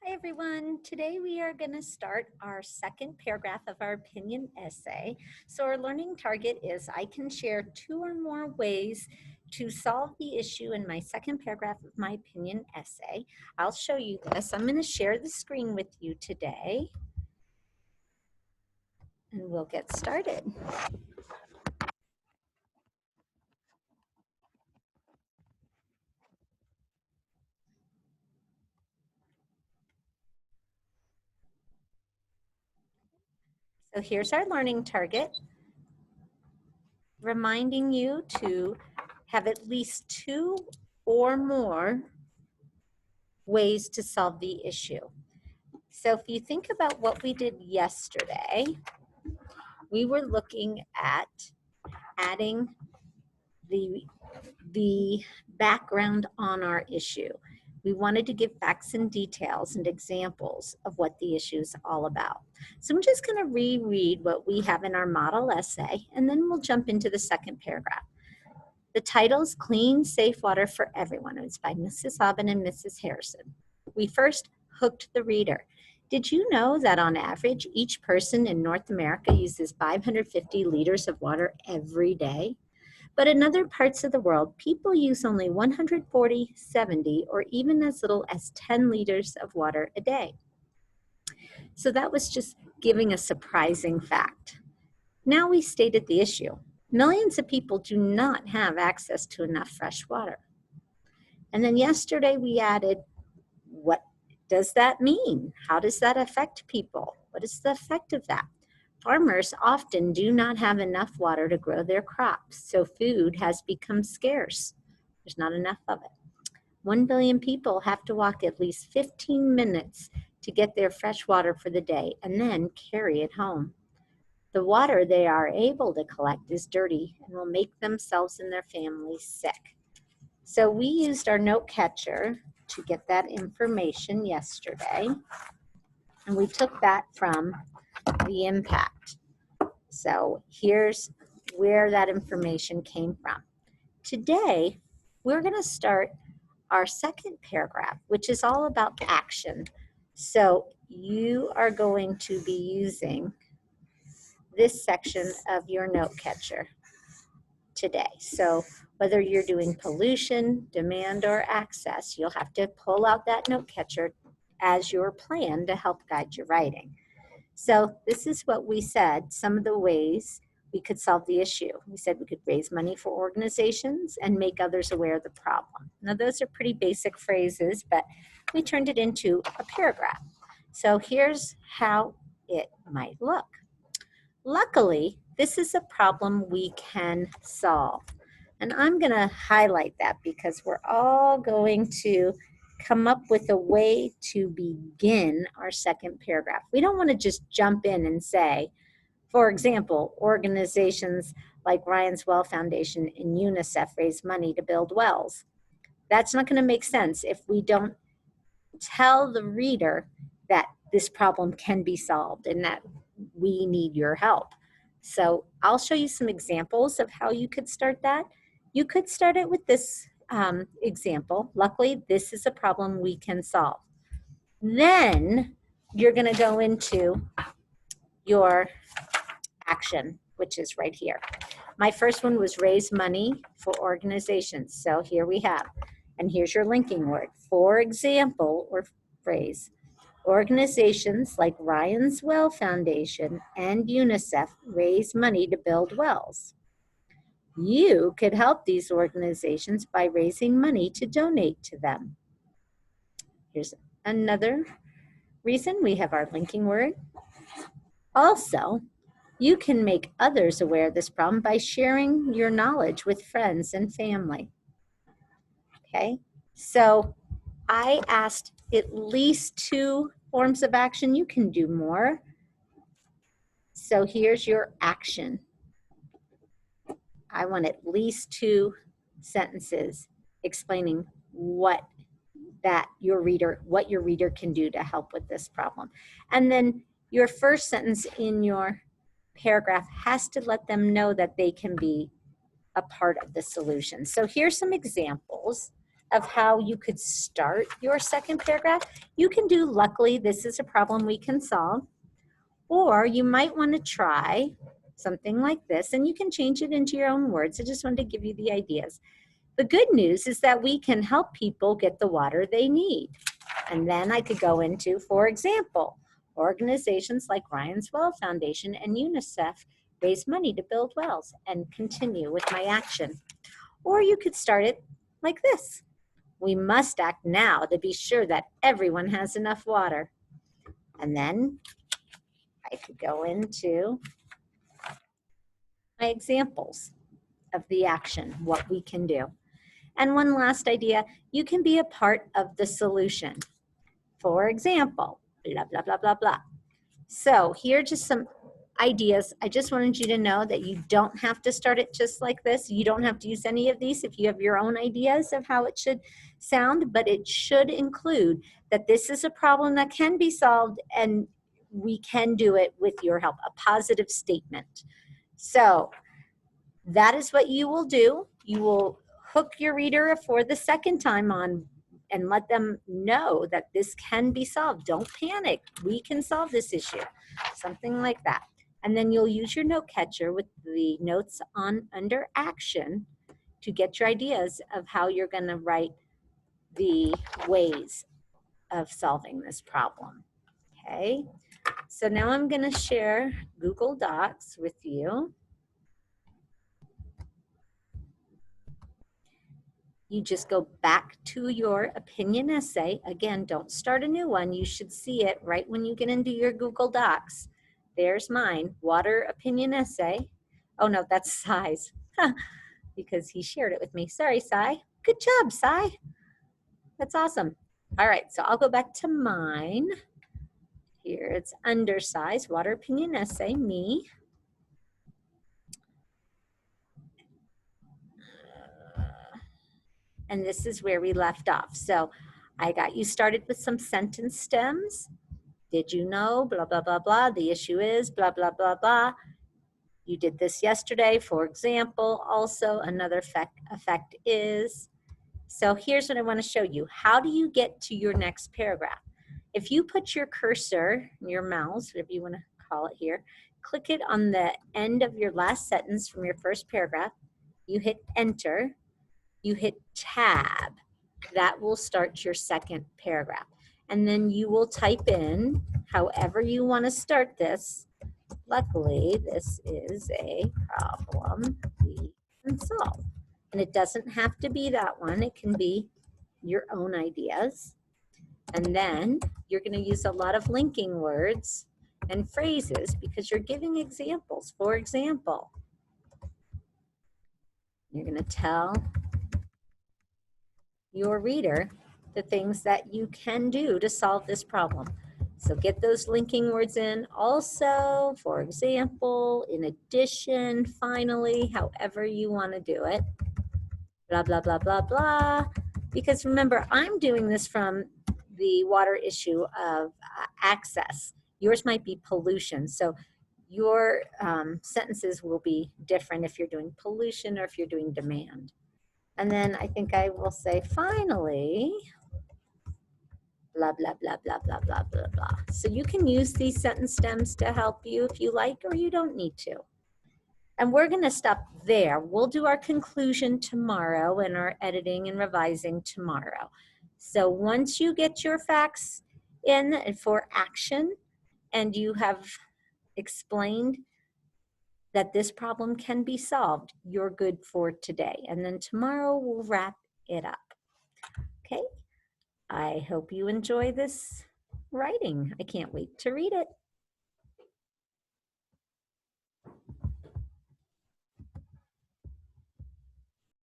Hi everyone, today we are going to start our second paragraph of our opinion essay. So our learning target is I can share 2 or more ways to solve the issue in my second paragraph of my opinion essay. I'll show you this. I'm going to share the screen with you today and we'll get started. So here's our learning target, reminding you to have at least 2 or more ways to solve the issue. So if you think about what we did yesterday, we were looking at adding the background on our issue. We wanted to give facts and details and examples of what the issue is all about. So I'm just going to reread what we have in our model essay, and then we'll jump into the second paragraph. The title is Clean, Safe Water for Everyone. It's by Mrs. Aubin and Mrs. Harrison. We first hooked the reader. Did you know that on average, each person in North America uses 550 liters of water every day? But in other parts of the world, people use only 140, 70, or even as little as 10 liters of water a day. So that was just giving a surprising fact. Now we stated the issue. Millions of people do not have access to enough fresh water. And then yesterday we added, what does that mean? How does that affect people? What is the effect of that? Farmers often do not have enough water to grow their crops, so food has become scarce. There's not enough of it. 1 billion people have to walk at least 15 minutes to get their fresh water for the day and then carry it home. The water they are able to collect is dirty and will make themselves and their families sick. So we used our note catcher to get that information yesterday, and we took that from the impact. So here's where that information came from. Today, we're going to start our second paragraph, which is all about action. So you are going to be using this section of your note catcher today. So whether you're doing pollution, demand, or access, you'll have to pull out that note catcher as your plan to help guide your writing. So this is what we said, some of the ways we could solve the issue. We said we could raise money for organizations and make others aware of the problem. Now those are pretty basic phrases, but we turned it into a paragraph. So here's how it might look. Luckily, this is a problem we can solve. And I'm going to highlight that because we're all going to come up with a way to begin our second paragraph. We don't want to just jump in and say, for example, organizations like Ryan's Well Foundation and UNICEF raise money to build wells. That's not going to make sense if we don't tell the reader that this problem can be solved and that we need your help. So I'll show you some examples of how you could start that. You could start it with this example. Luckily, this is a problem we can solve. Then you're going to go into your action, which is right here. My first one was raise money for organizations. So here we have, and here's your linking word, for example, or phrase. Organizations like Ryan's Well Foundation and UNICEF raise money to build wells. You could help these organizations by raising money to donate to them. Here's another reason we have our linking word. Also, you can make others aware of this problem by sharing your knowledge with friends and family. Okay, so I asked at least 2 forms of action. You can do more. So here's your action. I want at least 2 sentences explaining what your reader can do to help with this problem. And then your first sentence in your paragraph has to let them know that they can be a part of the solution. So here's some examples of how you could start your second paragraph, you can do, luckily, this is a problem we can solve. Or you might want to try something like this, and you can change it into your own words. I just wanted to give you the ideas. The good news is that we can help people get the water they need. And then I could go into, for example, organizations like Ryan's Well Foundation and UNICEF raise money to build wells, and continue with my action. Or you could start it like this. We must act now to be sure that everyone has enough water. And then I could go into my examples of the action, what we can do. And one last idea, you can be a part of the solution. For example, blah, blah, blah, blah, blah. So here are just some ideas. I just wanted you to know that you don't have to start it just like this. You don't have to use any of these if you have your own ideas of how it should sound, but it should include that this is a problem that can be solved and we can do it with your help, a positive statement. So that is what you will do. You will hook your reader for the second time on and let them know that this can be solved. Don't panic. We can solve this issue. Something like that. And then you'll use your note catcher with the notes on under action to get your ideas of how you're going to write the ways of solving this problem. Okay. So now I'm going to share Google Docs with you. You just go back to your opinion essay. Again, don't start a new one. You should see it right when you get into your Google Docs. There's mine, water opinion essay. Oh no, that's Sai's, because he shared it with me. Sorry, Sai. Good job, Sai. That's awesome. All right, so I'll go back to mine. Here, it's undersized, water opinion essay, me. And this is where we left off. So I got you started with some sentence stems. Did you know, blah, blah, blah, blah. The issue is, blah, blah, blah, blah. You did this yesterday, for example. Also, another effect is. So here's what I want to show you. How do you get to your next paragraph? If you put your cursor, your mouse, whatever you want to call it here, click it on the end of your last sentence from your first paragraph. You hit enter. You hit tab. That will start your second paragraph. And then you will type in however you want to start this. Luckily, this is a problem we can solve. And it doesn't have to be that one. It can be your own ideas. And then you're going to use a lot of linking words and phrases because you're giving examples. For example, you're going to tell your reader the things that you can do to solve this problem. So get those linking words in. Also, for example, in addition, finally, however you want to do it. Blah, blah, blah, blah, blah. Because remember, I'm doing this from the water issue of access. Yours might be pollution. So your sentences will be different if you're doing pollution or if you're doing demand. And then I think I will say, finally, blah, blah, blah, blah, blah, blah, blah, blah. So you can use these sentence stems to help you if you like, or you don't need to. And we're going to stop there. We'll do our conclusion tomorrow and our editing and revising tomorrow. So once you get your facts in for action and you have explained that this problem can be solved, you're good for today. And then tomorrow we'll wrap it up. Okay, I hope you enjoy this writing. I can't wait to read it.